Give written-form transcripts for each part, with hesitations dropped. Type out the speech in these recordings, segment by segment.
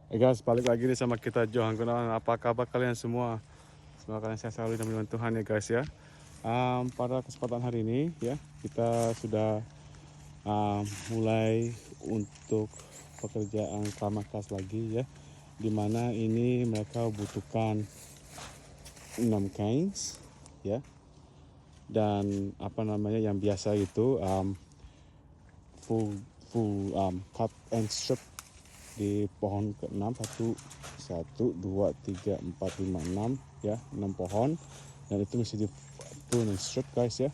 Guys, balik lagi nih sama kita Johan Gunawan. Apa kabar kalian semua? Semoga kalian sehat selalu dan dengan Tuhan ya guys ya. Pada kesempatan hari ini ya kita sudah mulai untuk pekerjaan Kamakas lagi ya. Dimana ini mereka butuhkan 6 kains ya. Dan yang biasa itu full cut and strip di pohon ke-6 1 2 3 4 5 6 ya, 6 pohon, dan itu mesti di prune and strip guys ya.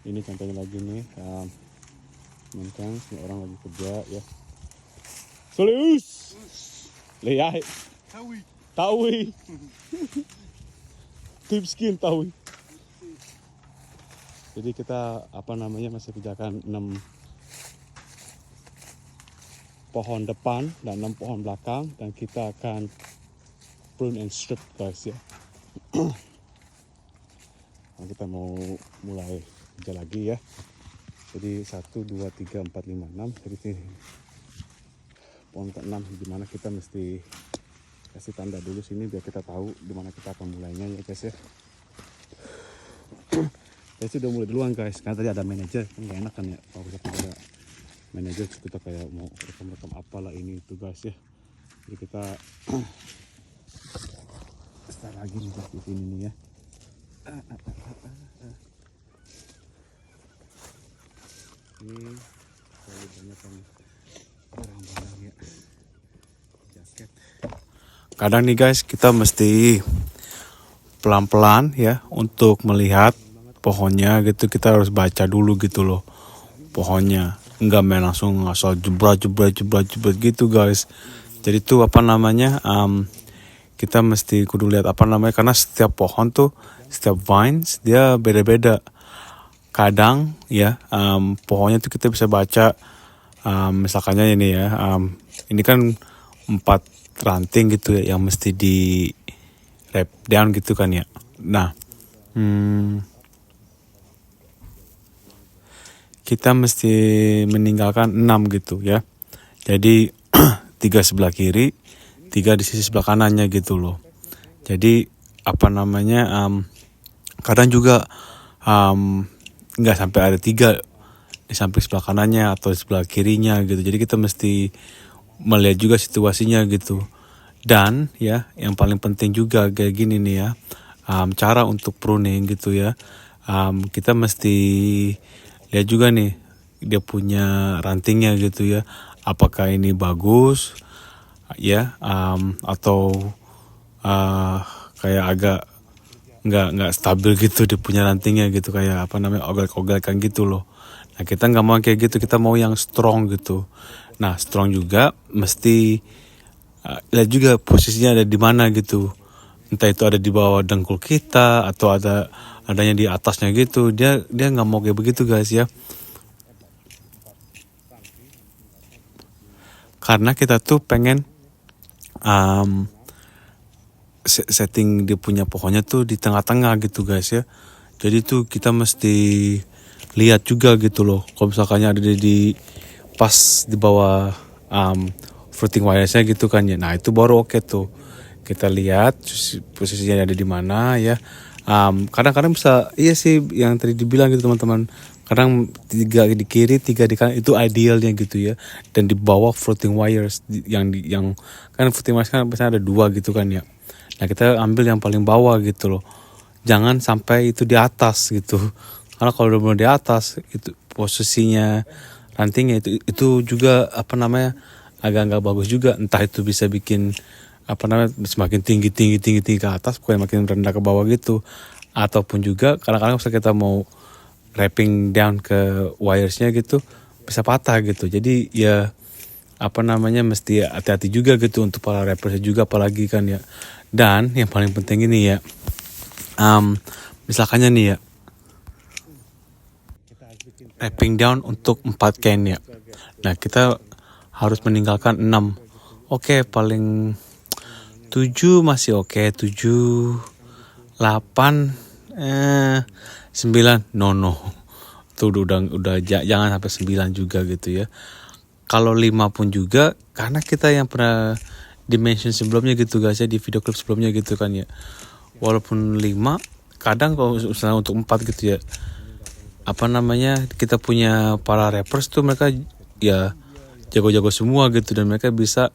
Ini contohnya lagi nih, kan semua orang lagi kerja ya. Soleus leyai tawi tip skin tawi. Jadi kita masih kerjakan 6 pohon depan dan 6 pohon belakang, dan kita akan prune and strip guys ya. Nah, kita mau mulai kerja lagi ya. Jadi 1 2 3 4 5 6. Jadi ini pohon ke-6 dimana kita mesti kasih tanda dulu sini biar kita tahu dimana kita akan mulainya ya guys ya. Saya sudah mulai duluan guys, karena tadi ada manajer, kan gak enak kan ya kalau kita ada manajer kita kayak mau rekam apalah ini itu guys ya. Jadi kita start lagi nih di sini nih ya. Ini terlalu banyak kan barang-barang ya, jaket. Kadang nih guys kita mesti pelan-pelan ya untuk melihat pohonnya gitu. Kita harus baca dulu gitu loh pohonnya, nggak main langsung asal jebret gitu guys. Jadi tuh kita mesti kudu lihat karena setiap pohon tuh, setiap vines dia beda-beda. Kadang ya pohonnya tuh kita bisa baca, misalkannya ini ya, ini kan 4 ranting gitu ya yang mesti di wrap down gitu kan ya. Nah kita mesti meninggalkan 6 gitu ya. Jadi 3 sebelah kiri, 3 di sisi sebelah kanannya gitu loh. Jadi kadang juga nggak sampai ada 3 di samping sebelah kanannya atau di sebelah kirinya gitu. Jadi kita mesti melihat juga situasinya gitu. Dan ya yang paling penting juga kayak gini nih ya, cara untuk pruning gitu ya. Kita mesti lihat juga nih dia punya rantingnya gitu ya, apakah ini bagus ya, atau kayak agak nggak stabil gitu dia punya rantingnya gitu, kayak ogel-ogelkan gitu loh. Nah kita nggak mau kayak gitu, kita mau yang strong gitu. Nah strong juga mesti lihat juga posisinya ada di mana gitu, entah itu ada di bawah dengkul kita atau adanya di atasnya gitu. Dia nggak mau kayak begitu guys ya, karena kita tuh pengen setting dia punya pohonnya tuh di tengah-tengah gitu guys ya. Jadi tuh kita mesti lihat juga gitu loh, kalau misalkannya ada di pas di bawah fruiting wiresnya gitu kan ya. Nah itu baru oke tuh, kita lihat posisinya ada di mana ya. Kadang-kadang bisa iya sih yang tadi dibilang gitu teman-teman, kadang 3 di kiri 3 di kanan itu idealnya gitu ya. Dan di bawah floating wires yang kan floating wires kan biasanya ada 2 gitu kan ya. Nah kita ambil yang paling bawah gitu loh, jangan sampai itu di atas gitu. Karena kalau udah mulai di atas itu posisinya rantingnya itu juga agak nggak bagus juga. Entah itu bisa bikin semakin tinggi ke atas, bukan makin rendah ke bawah gitu. Ataupun juga kadang-kadang misalnya kita mau wrapping down ke wiresnya gitu bisa patah gitu. Jadi ya mesti hati-hati juga gitu untuk para rappersnya juga apalagi kan ya. Dan yang paling penting ini ya, misalkannya nih ya, wrapping down untuk 4 can ya. Nah kita harus meninggalkan 6. Oke, paling 7 masih oke, 7 8 9 no. Tuh udah jangan sampai 9 juga gitu ya. Kalau 5 pun juga, karena kita yang pernah dimension sebelumnya gitu guys ya, di video klip sebelumnya gitu kan ya. Walaupun 5, kadang kalau misalnya untuk 4 gitu ya, apa namanya, kita punya para rappers tuh mereka ya jago-jago semua gitu, dan mereka bisa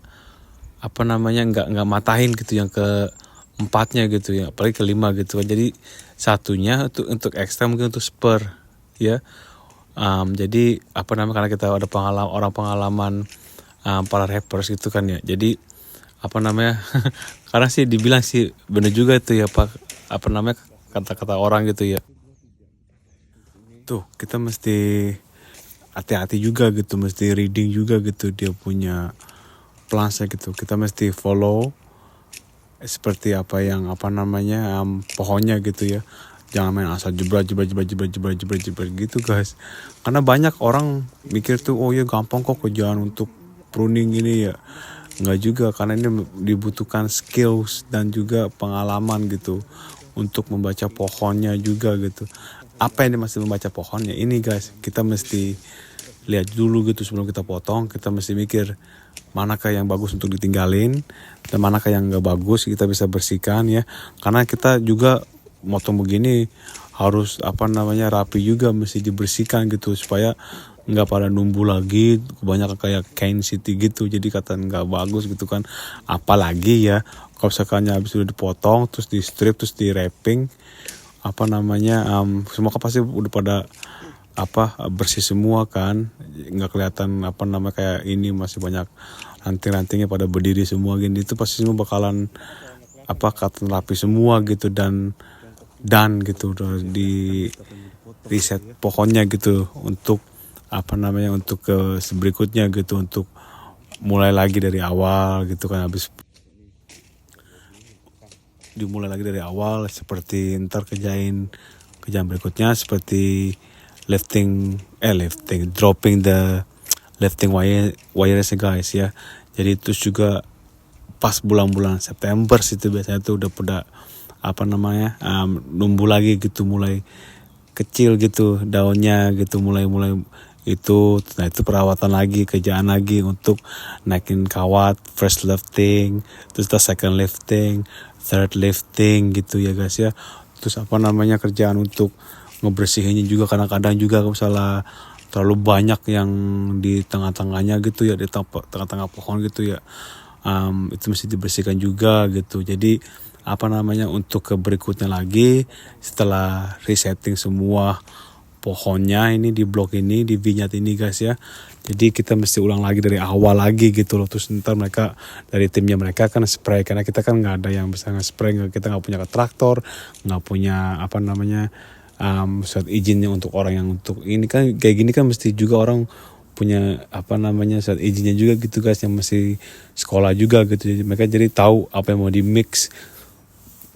apa namanya nggak matahin gitu yang ke 4-nya gitu ya, apalagi ke 5 gitu kan. Jadi satunya untuk ekstra, mungkin untuk spur ya. Jadi apa namanya, karena kita ada pengalaman para rappers gitu kan ya. Jadi apa namanya karena sih dibilang sih bener juga itu ya Pak, apa namanya, kata-kata orang gitu ya. Tuh kita mesti hati-hati juga gitu, mesti reading juga gitu dia punya plansnya gitu. Kita mesti follow seperti apa yang apa namanya pohonnya gitu ya. Jangan main asal jebret gitu guys. Karena banyak orang mikir tuh, oh ya gampang kok kerjaan untuk pruning ini ya. Enggak juga, karena ini dibutuhkan skills dan juga pengalaman gitu untuk membaca pohonnya juga gitu. Apa yang dimaksud membaca pohonnya ini guys, kita mesti lihat dulu gitu sebelum kita potong. Kita mesti mikir manakah yang bagus untuk ditinggalin dan manakah yang nggak bagus kita bisa bersihkan ya. Karena kita juga motong begini harus apa namanya rapi juga, mesti dibersihkan gitu supaya nggak pada numbuh lagi kebanyakan kayak Kain City gitu. Jadi kata nggak bagus gitu kan. Apalagi ya kalau misalkannya habis udah dipotong terus di strip terus di wrapping apa namanya semua kan pasti udah pada apa bersih semua kan, nggak kelihatan apa namanya kayak ini masih banyak ranting-rantingnya pada berdiri semua gini. Itu pasti semua bakalan apa kata rapi semua gitu, dan gitu di riset pohonnya gitu untuk apa namanya untuk ke berikutnya gitu, untuk mulai lagi dari awal gitu kan. Habis dimulai lagi dari awal seperti ntar kerjaan berikutnya seperti dropping the lifting wires guys ya. Jadi itu juga pas bulan-bulan September situ biasanya tuh udah pada apa namanya numbuh lagi gitu, mulai kecil gitu daunnya gitu, mulai itu. Nah itu perawatan lagi, kerjaan lagi untuk naikin kawat, first lifting, terus second lifting, third lifting gitu ya guys ya. Terus apa namanya kerjaan untuk ngebersihinnya juga, kadang-kadang juga kalau misalnya terlalu banyak yang di tengah-tengahnya gitu ya, di tengah-tengah pohon gitu ya, itu mesti dibersihkan juga gitu. Jadi apa namanya untuk ke berikutnya lagi setelah resetting semua pohonnya ini di blok ini, di vinyat ini guys ya. Jadi kita mesti ulang lagi dari awal lagi gitu loh. Terus ntar mereka dari timnya mereka kan spray, karena kita kan nggak ada yang bisa nge-spray, kita nggak punya traktor, nggak punya apa namanya surat izinnya untuk orang yang untuk ini kan kayak gini kan, mesti juga orang punya apa namanya surat izinnya juga gitu guys, yang mesti sekolah juga gitu. Jadi mereka jadi tahu apa yang mau di mix,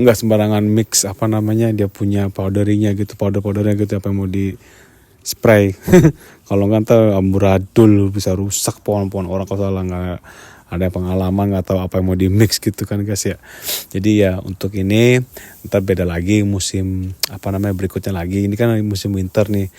nggak sembarangan mix apa namanya, dia punya powderingnya gitu, powdernya gitu apa yang mau di spray. Kalau nggak ntar amburadul bisa rusak pohon-pohon orang kalau salah nggak ada pengalaman, nggak tahu apa yang mau di mix gitu kan guys ya. Jadi ya untuk ini ntar beda lagi musim apa namanya berikutnya lagi. Ini kan musim winter nih,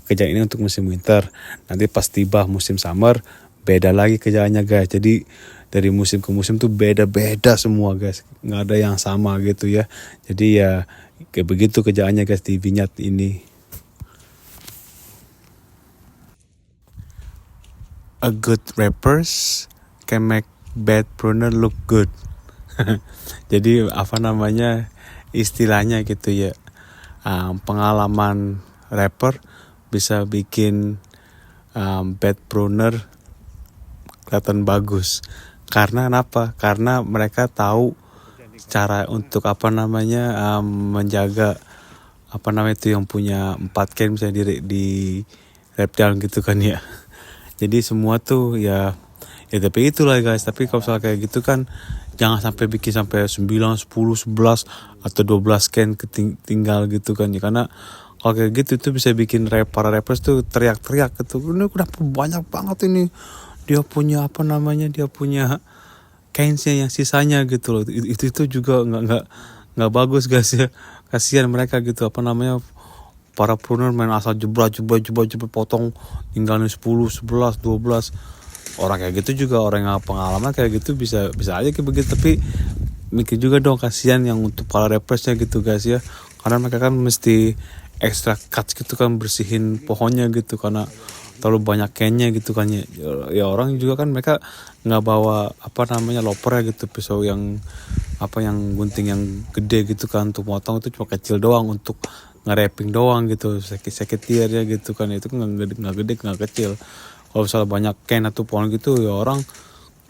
kerjaan ini untuk musim winter. Nanti pas tiba musim summer beda lagi kerjaannya guys. Jadi dari musim ke musim tuh beda-beda semua guys, nggak ada yang sama gitu ya. Jadi ya kayak begitu kerjaannya guys di vinyat ini. A good rappers can make bad pruner look good. Jadi apa namanya istilahnya gitu ya, pengalaman rapper bisa bikin bad pruner kelihatan bagus. Karena apa? Karena mereka tahu cara untuk apa namanya menjaga apa namanya itu yang punya 4 can misalnya di rap down gitu kan ya. Jadi semua tuh ya tapi itulah guys. Tapi kalau misalnya kayak gitu kan jangan sampai bikin sampai 9, 10, 11 atau 12 can tinggal gitu kan ya. Karena kalau kayak gitu itu bisa bikin para rappers tuh teriak-teriak gitu. Ini kenapa banyak banget ini, dia punya apa namanya, dia punya cainsnya yang sisanya gitu loh. Itu juga nggak bagus guys ya. Kasihan mereka gitu apa namanya, para pruner main asal jebret potong tinggalin 10, 11, 12. orang kayak gitu juga, orang yang pengalaman kayak gitu bisa aja kayak begitu. Tapi mikir juga dong, kasihan yang untuk para rappersnya gitu guys ya, karena mereka kan mesti extra cuts gitu kan, bersihin pohonnya gitu karena terlalu banyak kennya gitu kan ya. Ya orang juga kan mereka nggak bawa loper ya gitu, pisau yang yang gunting yang gede gitu kan untuk motong, itu cuma kecil doang untuk nge-wrapping doang gitu, sakit tiar ya gitu kan, itu kan nggak gede nggak kecil. Kalau misalnya banyak ken atau pohon gitu ya orang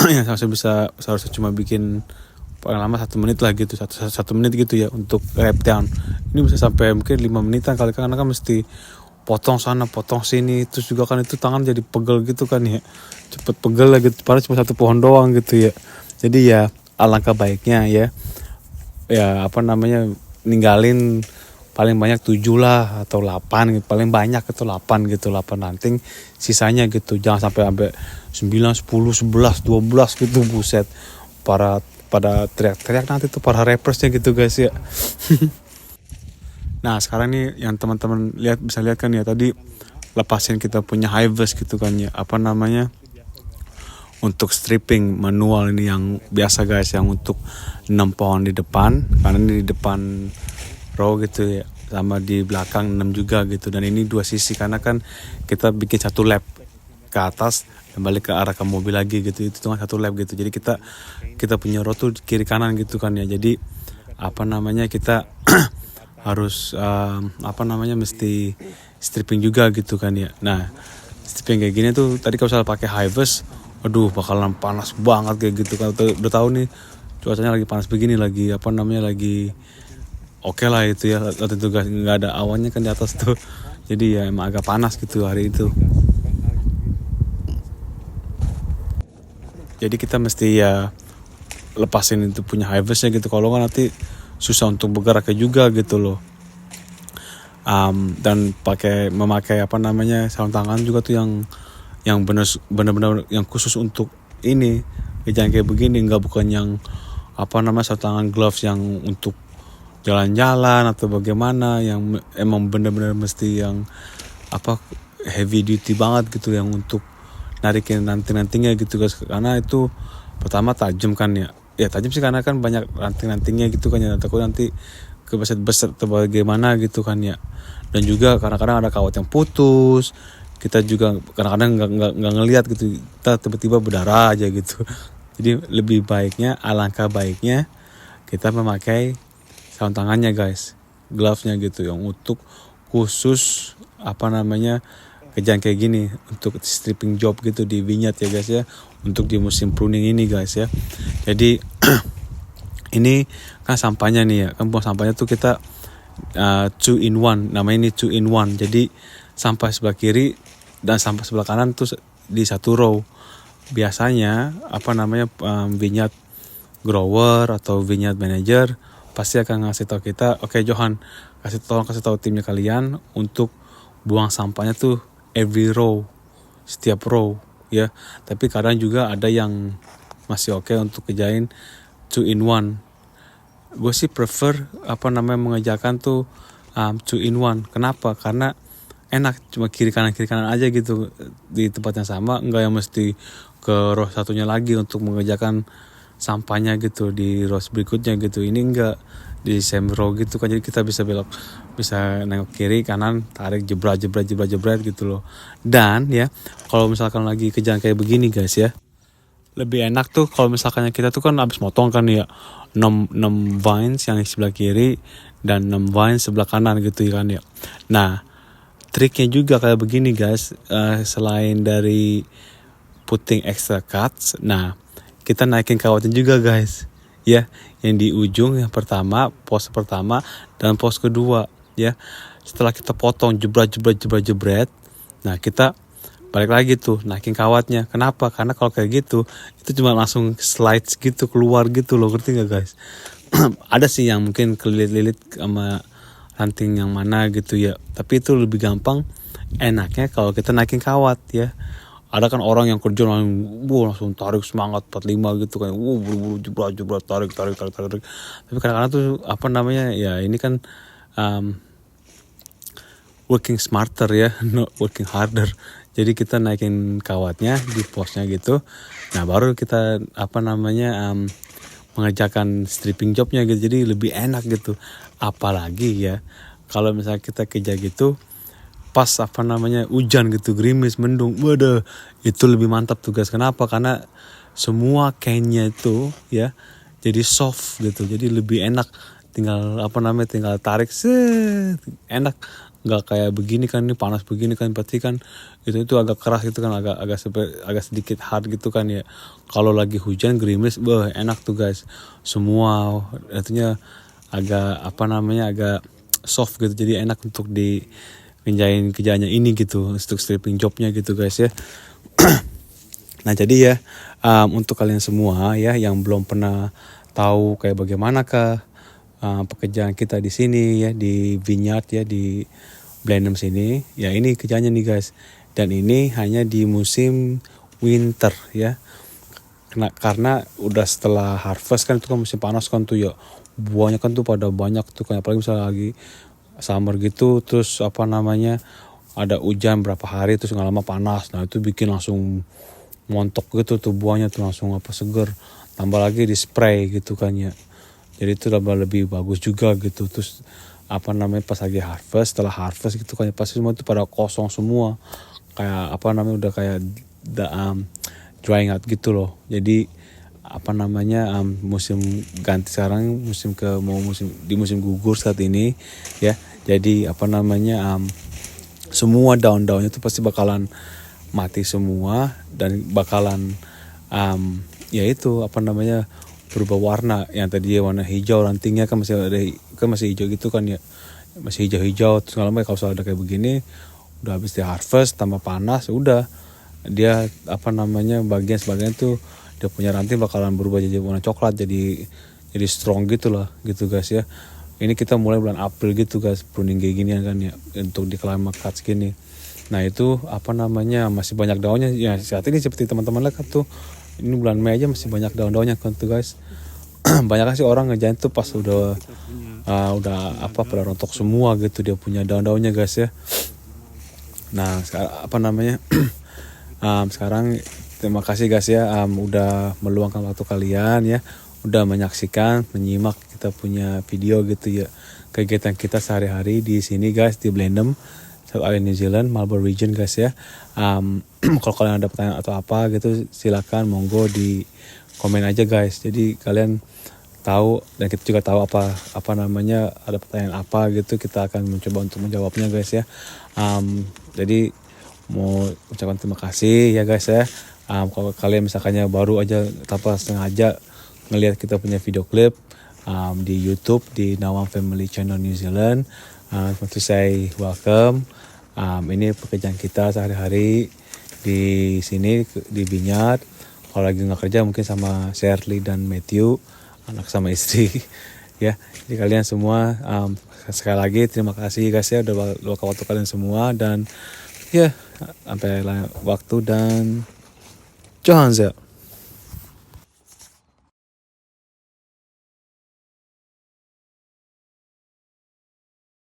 yang seharusnya cuma bikin paling lama 1 menit lah gitu, satu menit gitu ya untuk wrap down. Ini bisa sampai mungkin 5 menitan kali, karena kan mesti potong sana potong sini, terus juga kan itu tangan jadi pegel gitu kan ya, cepet pegel lah gitu, padahal cuma satu pohon doang gitu ya. Jadi ya alangkah baiknya ya ninggalin paling banyak 7 lah atau 8 gitu, paling banyak itu 8 gitu, 8 ranting, sisanya gitu jangan sampai 9, 10, 11, 12 gitu, buset, pada teriak-teriak nanti tuh para rappersnya gitu guys ya. Nah sekarang nih yang teman-teman bisa lihat kan ya, tadi lepasin kita punya high-vis gitu kan ya, untuk stripping manual ini yang biasa guys, yang untuk 6 pohon di depan, karena ini di depan row gitu ya, sama di belakang 6 juga gitu, dan ini 2 sisi karena kan kita bikin 1 lap ke atas dan balik ke arah ke mobil lagi gitu, itu cuma 1 lap gitu. Jadi kita punya row tuh kiri kanan gitu kan ya, jadi kita harus mesti stripping juga gitu kan ya. Nah stripping kayak gini tuh tadi kalau misalnya pakai high-vis, aduh bakalan panas banget kayak gitu kan. Udah tahu nih cuacanya lagi panas begini, lagi lagi oke lah itu ya, waktu itu nggak ada awannya kan di atas tuh, jadi ya emang agak panas gitu hari itu. Jadi kita mesti ya lepasin itu punya high-visnya gitu, kalau nggak nanti susah untuk bergeraknya juga gitu loh. Dan memakai sarung tangan juga tuh yang benar-benar yang khusus untuk ini, jangan kayak begini, nggak bukan yang sarung tangan gloves yang untuk jalan-jalan atau bagaimana, yang emang benar-benar mesti yang heavy duty banget gitu, yang untuk narikin ranting-rantingnya gitu guys, karena itu pertama tajam kan ya tajam sih karena kan banyak ranting-rantingnya gitu kan ya, takut nanti kebeset-beset atau bagaimana gitu kan ya. Dan juga kadang-kadang ada kawat yang putus, kita juga kadang-kadang nggak ngelihat gitu, kita tiba-tiba berdarah aja gitu. Jadi alangkah baiknya kita memakai sarung tangannya guys, gloves-nya gitu, yang untuk khusus kerjaan kayak gini, untuk stripping job gitu di vineyard ya guys ya, untuk di musim pruning ini guys ya. Jadi ini kan sampahnya nih ya, kan buang sampahnya tuh kita 2 in 1, namanya ini 2 in 1. Jadi sampah sebelah kiri dan sampah sebelah kanan tuh di 1 row. Biasanya vineyard grower atau vineyard manager pasti akan ngasih tahu kita, oke Johan, tolong kasih tahu timnya kalian untuk buang sampahnya tuh every row, setiap row ya. Tapi kadang juga ada yang masih oke untuk kerjain 2 in 1. Gue sih prefer mengerjakan tuh 2 in 1. Kenapa? Karena enak, cuma kiri kanan aja gitu di tempat yang sama, enggak yang mesti ke row satunya lagi untuk mengerjakan sampahnya gitu di row berikutnya gitu. Ini enggak, di same row gitu kan, jadi kita bisa belok, bisa nengok kiri kanan, tarik jebret gitu loh. Dan ya kalau misalkan lagi kerjaan kayak begini guys ya, lebih enak tuh kalau misalkan kita tuh kan abis motong kan ya 6 vines yang di sebelah kiri dan 6 vines sebelah kanan gitu kan ya. Nah triknya juga kayak begini guys, selain dari putting extra cuts, nah kita naikin kawatnya juga guys ya, yang di ujung yang pertama, pos pertama dan pos kedua ya. Setelah kita potong jebret, nah kita balik lagi tuh naikin kawatnya. Kenapa? Karena kalau kayak gitu itu cuma langsung slides gitu keluar gitu loh, ngerti nggak guys? Ada sih yang mungkin kelilit-lilit sama ranting yang mana gitu ya, tapi itu lebih gampang enaknya kalau kita naikin kawat ya. Ada kan orang yang kerja langsung tarik semangat 45 gitu kan, buru-buru jebret tarik. Tapi kadang-kadang tuh ya ini kan working smarter ya, not working harder. Jadi kita naikin kawatnya di posnya gitu. Nah baru kita mengerjakan stripping jobnya gitu. Jadi lebih enak gitu. Apalagi ya kalau misalnya kita kerja gitu pas hujan gitu, gerimis, mendung, waduh itu lebih mantap tugas. Kenapa? Karena semua kainnya itu ya jadi soft gitu, jadi lebih enak. Tinggal tinggal tarik set, enak. Nggak kayak begini kan, ini panas begini kan, berarti kan itu agak keras gitu kan, agak sedikit hard gitu kan ya. Kalau lagi hujan gerimis, enak tuh guys. Semua artinya agak soft gitu, jadi enak untuk di kerjanya ini gitu, untuk stripping jobnya gitu guys ya. Nah jadi ya untuk kalian semua ya yang belum pernah tahu kayak bagaimanakah pekerjaan kita di sini ya, di vineyard ya, di Blenheim sini ya, ini kerjanya nih guys. Dan ini hanya di musim winter ya, karena udah setelah harvest kan, itu kan musim panas kan tuh ya, buahnya kan tuh pada banyak tuh kan, apalagi misalnya lagi summer gitu, terus ada hujan berapa hari terus nggak lama panas. Nah itu bikin langsung montok gitu tuh buahnya tuh, langsung seger. Tambah lagi di spray gitu kan ya, jadi itu lebih bagus juga gitu. Terus pas lagi harvest, setelah harvest gitu kan pasti semua itu pada kosong semua, kayak udah kayak drying out gitu loh. Jadi musim ganti sekarang, musim gugur saat ini ya. Jadi semua daun-daunnya itu pasti bakalan mati semua, dan bakalan berubah warna. Yang tadi warna hijau, rantingnya kan masih hijau gitu kan ya, masih hijau-hijau. Terus lama kalau ada kayak begini, udah habis di harvest tambah panas, udah dia bagian tuh dia punya ranting bakalan berubah jadi warna coklat, jadi strong gitu lah gitu guys ya. Ini kita mulai bulan April gitu guys, pruning kayak gini kan ya, untuk di climate cuts gini. Nah itu masih banyak daunnya ya saat ini, seperti teman-teman lihat kan tuh, ini bulan Mei aja masih banyak daun-daunnya kan tuh guys. Banyak sih orang ngerjain tuh pas udah pada rontok semua gitu dia punya daun-daunnya guys ya. Nah sekarang terima kasih guys ya, udah meluangkan waktu kalian ya, udah menyaksikan, menyimak kita punya video gitu ya, kegiatan kita sehari-hari di sini guys, di Blenheim, South Island New Zealand, Marlborough Region guys ya. Kalau kalian ada pertanyaan atau apa gitu, silakan monggo di komen aja guys. Jadi kalian tahu, dan kita juga tahu ada pertanyaan apa gitu, kita akan mencoba untuk menjawabnya guys ya. Jadi mau ucapkan terima kasih ya guys ya. Kalau kalian misalkannya baru aja tanpa sengaja ngelihat kita punya video klip di YouTube di Nawang Family Channel New Zealand, want to say welcome. Ini pekerjaan kita sehari-hari di sini di vineyard. Kalau lagi nggak kerja mungkin sama Shirley dan Matthew, anak sama istri ya. Jadi kalian semua sekali lagi terima kasih guys ya, udah luangkan waktu kalian semua, dan ya sampai lain waktu, dan Johannes ya.